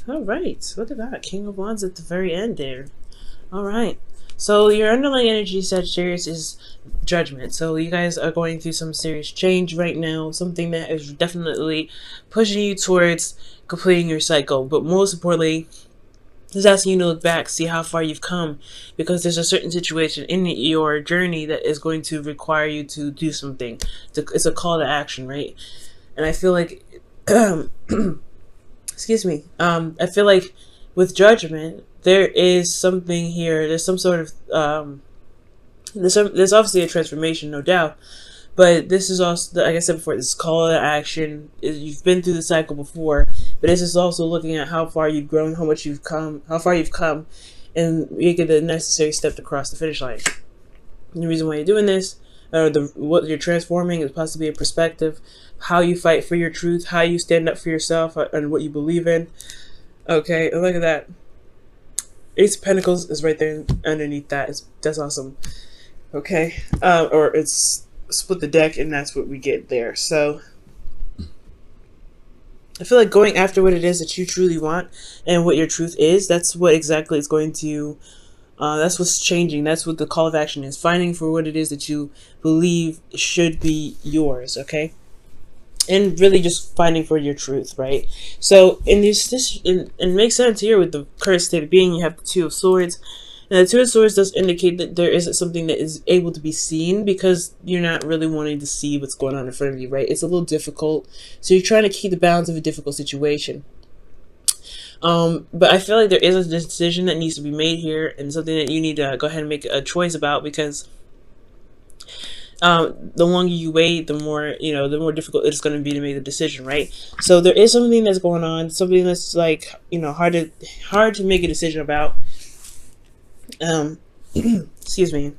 All right. Look at that. King of Wands at the very end there. All right. So your underlying energy, Sagittarius, is judgment. So you guys are going through some serious change right now. Something that is definitely pushing you towards completing your cycle. But most importantly, it's asking you to look back, see how far you've come, because there's a certain situation in your journey that is going to require you to do something. It's a call to action, right? And I feel like, excuse me, I feel like with judgment, there is something here. There's some sort of, there's obviously a transformation, no doubt. But this is also, like I said before, this call to action. You've been through the cycle before, but this is also looking at how far you've grown, how much you've come, how far you've come, and making the necessary step to cross the finish line. And the reason why you're doing this, or what you're transforming, is possibly a perspective, how you fight for your truth, how you stand up for yourself, and what you believe in. Okay, and look at that. Ace of Pentacles is right there underneath that. That's awesome. Okay, or it's split the deck, and that's what we get there. So I feel like going after what it is that you truly want and what your truth is, that's what exactly is going to, that's what's changing. That's what the call of action is. Finding for what it is that you believe should be yours, okay? And really just finding for your truth, right? So in this it makes sense here with the current state of being. You have the Two of Swords. And the Two of Swords does indicate that there isn't something that is able to be seen, because you're not really wanting to see what's going on in front of you, right? It's a little difficult. So you're trying to keep the balance of a difficult situation. But I feel like there is a decision that needs to be made here, and something that you need to go ahead and make a choice about, because the longer you wait, the more, the more difficult it's going to be to make the decision, right? So there is something that's going on, something that's like, hard to make a decision about. Excuse me.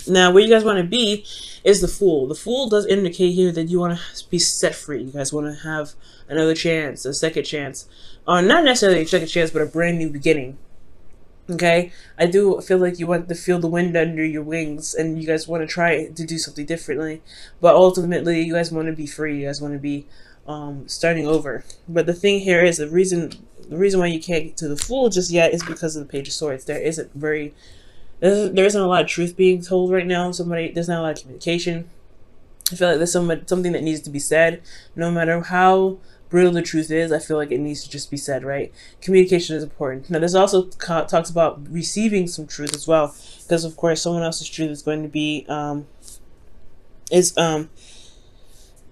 Now, where you guys want to be is the Fool. The Fool does indicate here that you want to be set free. You guys want to have another chance, a second chance. Not necessarily a second chance, but a brand new beginning. Okay? I do feel like you want to feel the wind under your wings, and you guys want to try to do something differently. But ultimately, you guys want to be free. You guys want to be starting over. But the thing here is, the reason why you can't get to the Fool just yet is because of the Page of Swords. There isn't a lot of truth being told right now. There's not a lot of communication. I feel like there's something that needs to be said. No matter how brutal the truth is, I feel like it needs to just be said, right? Communication is important. Now, this also talks about receiving some truth as well, because of course someone else's truth is going to be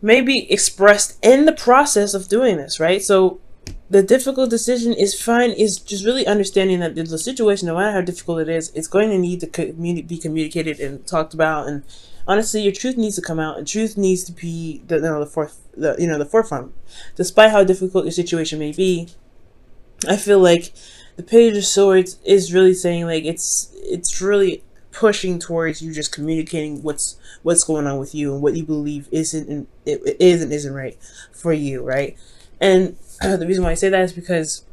maybe expressed in the process of doing this, right? So the difficult decision is just really understanding that the situation, no matter how difficult it is, it's going to need to be communicated and talked about. And honestly, your truth needs to come out, and truth needs to be the forefront. Despite how difficult your situation may be, I feel like the Page of Swords is really saying, like, it's really pushing towards you just communicating what's going on with you and what you believe isn't right for you, right? And the reason why I say that is because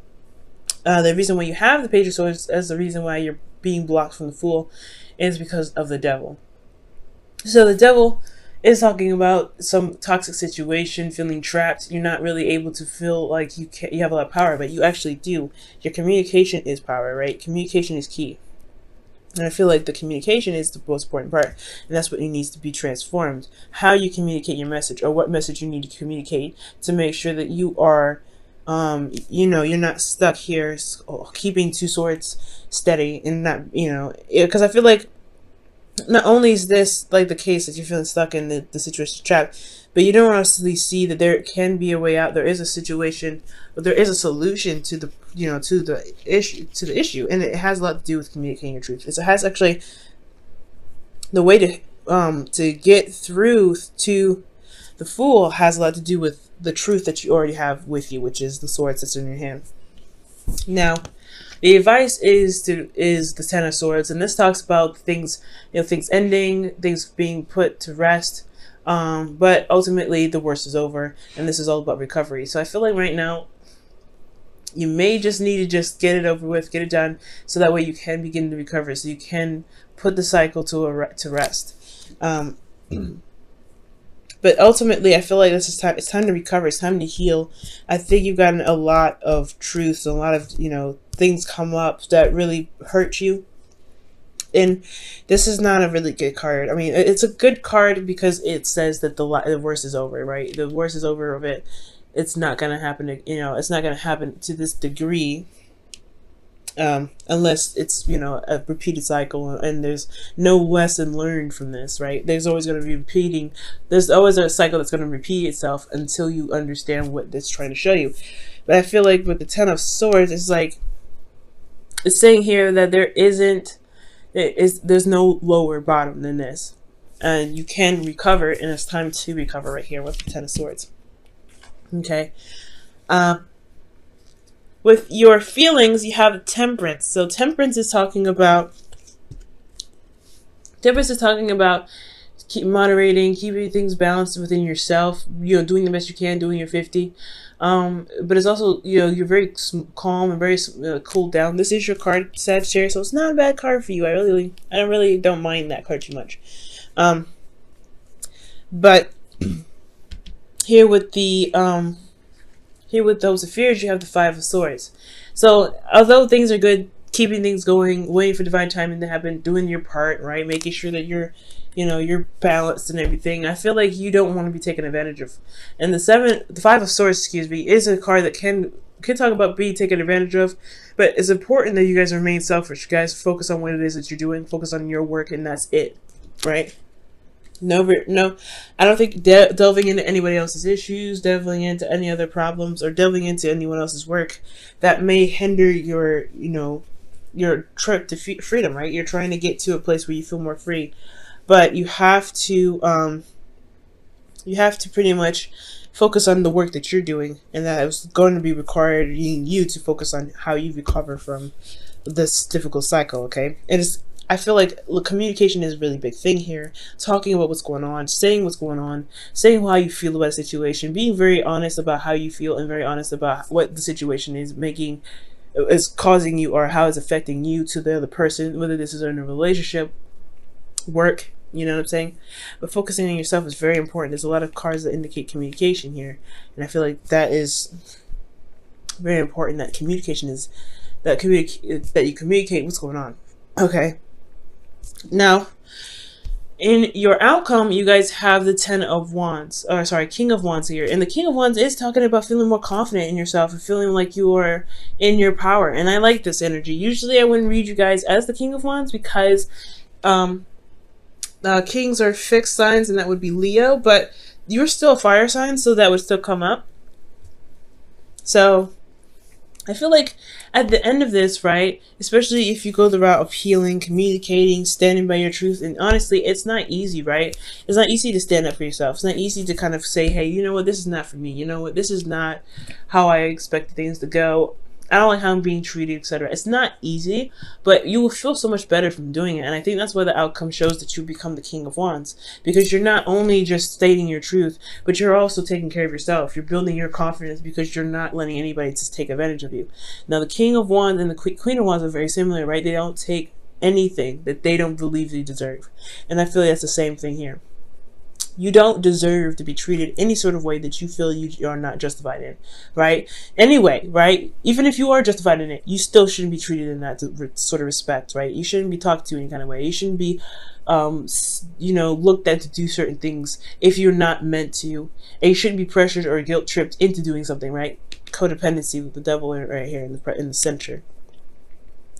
the reason why you have the Page of Swords as the reason why you're being blocked from the Fool is because of the Devil. So the Devil is talking about some toxic situation, feeling trapped. You're not really able to feel like you have a lot of power, but you actually do. Your communication is power, right? Communication is key. And I feel like the communication is the most important part, and that's what needs to be transformed. How you communicate your message, or what message you need to communicate to make sure that you are, you're not stuck here keeping two swords steady, and not, because I feel like not only is this like the case that you're feeling stuck in the situation trapped, but you don't honestly see that there can be a way out. There is a situation, but there is a solution to the issue, and it has a lot to do with communicating your truth. It has actually the way to get through to the Fool has a lot to do with the truth that you already have with you, which is the sword that's in your hand. Now, the advice is the Ten of Swords, and this talks about things ending, things being put to rest. But ultimately the worst is over, and this is all about recovery. So I feel like right now you may just need to just get it over with, get it done, so that way you can begin to recover, so you can put the cycle to rest. But ultimately, I feel like this is time. It's time to recover. It's time to heal. I think you've gotten a lot of truths, a lot of, things come up that really hurt you. And this is not a really good card. I mean, it's a good card because it says that the worst is over, right? The worst is over of it. It's not going to happen, it's not going to happen to this degree. Unless it's, a repeated cycle and there's no lesson learned from this, right? There's always going to be repeating. There's always a cycle that's going to repeat itself until you understand what it's trying to show you. But I feel like with the Ten of Swords, it's like, it's saying here that there's no lower bottom than this. And you can recover, and it's time to recover right here with the Ten of Swords. Okay. With your feelings, you have Temperance. So Temperance is talking about moderating, keeping things balanced within yourself, doing the best you can, doing your 50. But it's also, you're very calm and very cooled down. This is your card, Sagittarius, so it's not a bad card for you. I don't mind that card too much. But here with those fears, you have the Five of Swords. So although things are good, keeping things going, waiting for divine timing to happen, doing your part, right? Making sure that you're balanced and everything. I feel like you don't want to be taken advantage of. And the Five of Swords, is a card that can talk about being taken advantage of, but it's important that you guys remain selfish. You guys focus on what it is that you're doing, focus on your work, and that's it, right? No, I don't think delving into anybody else's issues, delving into any other problems, or delving into anyone else's work that may hinder your trip to freedom, right? You're trying to get to a place where you feel more free, but you have to pretty much focus on the work that you're doing, and that is going to be requiring you to focus on how you recover from this difficult cycle. Okay, I feel like communication is a really big thing here. Talking about what's going on, saying what's going on, saying how you feel about a situation, being very honest about how you feel and very honest about what the situation is causing you, or how it's affecting you to the other person, whether this is in a relationship, work, you know what I'm saying? But focusing on yourself is very important. There's a lot of cards that indicate communication here, and I feel like that is very important, that communication is that you communicate what's going on. Okay. Now, in your outcome, you guys have the King of Wands here. And the King of Wands is talking about feeling more confident in yourself and feeling like you are in your power. And I like this energy. Usually I wouldn't read you guys as the King of Wands because kings are fixed signs, and that would be Leo. But you're still a fire sign, so that would still come up. So I feel like at the end of this, right, especially if you go the route of healing, communicating, standing by your truth, and honestly, it's not easy, right? It's not easy to stand up for yourself. It's not easy to kind of say, hey, you know what, this is not for me. You know what, this is not how I expected things to go. I don't like how I'm being treated, etc. It's not easy, but you will feel so much better from doing it. And I think that's why the outcome shows that you become the King of Wands, because you're not only just stating your truth, but you're also taking care of yourself. You're building your confidence because you're not letting anybody just take advantage of you. Now, the King of Wands and the Queen of Wands are very similar, right? They don't take anything that they don't believe they deserve. And I feel like that's the same thing here. You don't deserve to be treated any sort of way that you feel you are not justified in, right? Anyway, right? Even if you are justified in it, you still shouldn't be treated in that sort of respect, right? You shouldn't be talked to any kind of way. You shouldn't be, looked at to do certain things if you're not meant to. And you shouldn't be pressured or guilt tripped into doing something, right? Codependency with the devil right here in the center.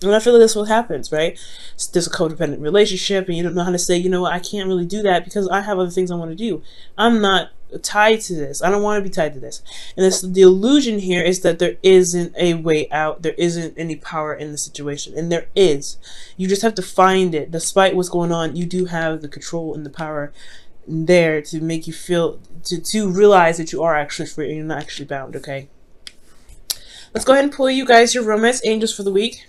And I feel like that's what happens, right? There's a codependent relationship, and you don't know how to say, you know what, I can't really do that because I have other things I want to do. I'm not tied to this. I don't want to be tied to this. And the illusion here is that there isn't a way out. There isn't any power in the situation. And there is. You just have to find it. Despite what's going on, you do have the control and the power there to make you feel, to realize that you are actually free and you're not actually bound, okay? Let's go ahead and pull you guys your romance angels for the week.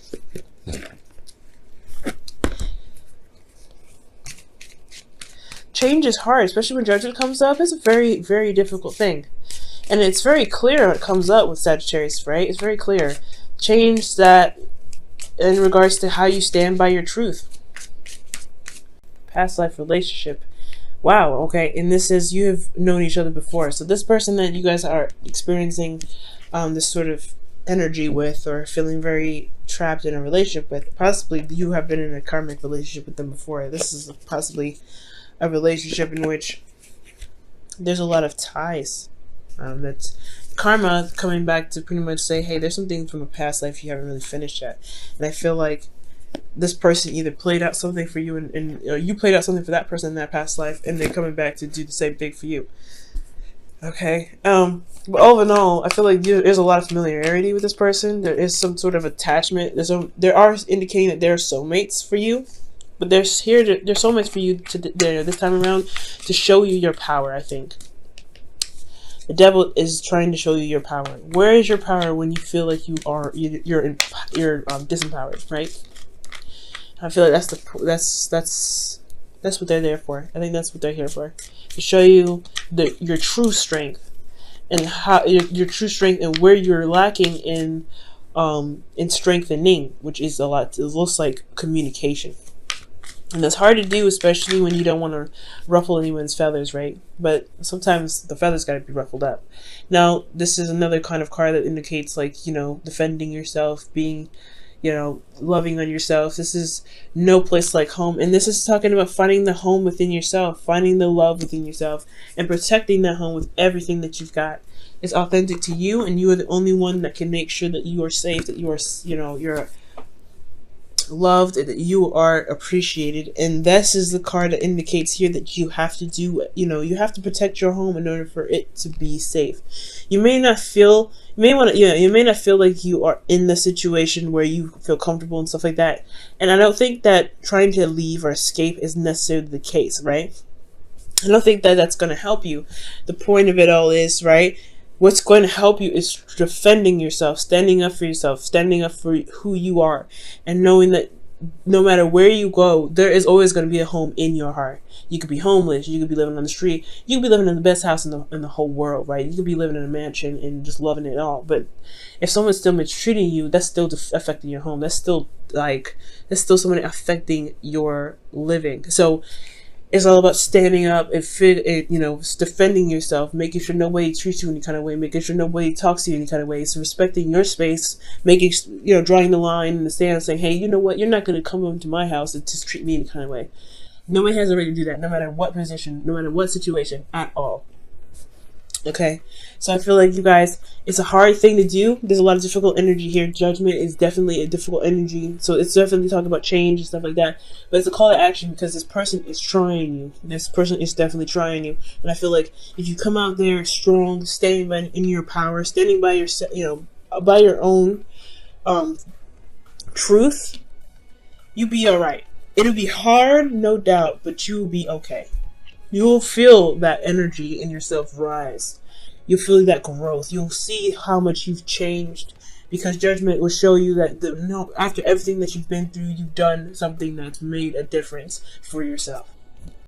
Change is hard, especially when judgment comes up. It's a very, very difficult thing. And it's very clear when it comes up with Sagittarius, right? It's very clear. Change that in regards to how you stand by your truth. Past life relationship. Wow, okay. And this is, you have known each other before. So this person that you guys are experiencing this sort of energy with, or feeling very trapped in a relationship with, possibly you have been in a karmic relationship with them before. This is possibly a relationship in which there's a lot of ties. That's karma coming back to pretty much say, hey, there's some things from a past life you haven't really finished yet. And I feel like this person either played out something for you, and you played out something for that person in that past life, and they're coming back to do the same thing for you. Okay. But all in all, I feel like there's a lot of familiarity with this person. There is some sort of attachment. There are indicating that they're soulmates for you, but they're soulmates for you this time around to show you your power. I think the devil is trying to show you your power. Where is your power when you feel like you're disempowered, right? I feel like that's what they're there for. I think that's what they're here for, to show you your true strength, and how your true strength, and where you're lacking in strengthening, which is a lot. It looks like communication, and that's hard to do, especially when you don't want to ruffle anyone's feathers, right? But sometimes the feathers got to be ruffled up. Now, this is another kind of card that indicates, like, defending yourself, being, loving on yourself. This is no place like home. And this is talking about finding the home within yourself, finding the love within yourself, and protecting that home with everything that you've got. It's authentic to you, and you are the only one that can make sure that you are safe, that you are, you're loved, and that you are appreciated. And this is the card that indicates here that you have to do, you have to protect your home in order for it to be safe. You may not feel like you are in the situation where you feel comfortable and stuff like that. And I don't think that trying to leave or escape is necessarily the case, right? I don't think that that's going to help you. The point of it all is, right, what's going to help you is defending yourself, standing up for yourself, standing up for who you are, and knowing that no matter where you go, there is always going to be a home in your heart. You could be homeless, you could be living on the street, you could be living in the best house in the whole world, right? You could be living in a mansion and just loving it all. But if someone's still mistreating you, that's still affecting your home. That's still someone affecting your living. So it's all about standing up and defending yourself, making sure nobody treats you any kind of way, making sure nobody talks to you any kind of way. So respecting your space, making, drawing the line in the sand, saying, hey, you know what? You're not going to come into my house and just treat me any kind of way. Nobody has a right to do that, no matter what position, no matter what situation at all. Okay, so I feel like, you guys, it's a hard thing to do. There's a lot of difficult energy here. Judgment is definitely a difficult energy. So it's definitely talking about change and stuff like that. But it's a call to action, because this person is trying you. This person is definitely trying you. And I feel like if you come out there strong, standing in your power, standing by your, by your own truth, you'll be all right. It'll be hard, no doubt, but you'll be okay. You'll feel that energy in yourself rise. You'll feel that growth. You'll see how much you've changed, because judgment will show you that after everything that you've been through, you've done something that's made a difference for yourself.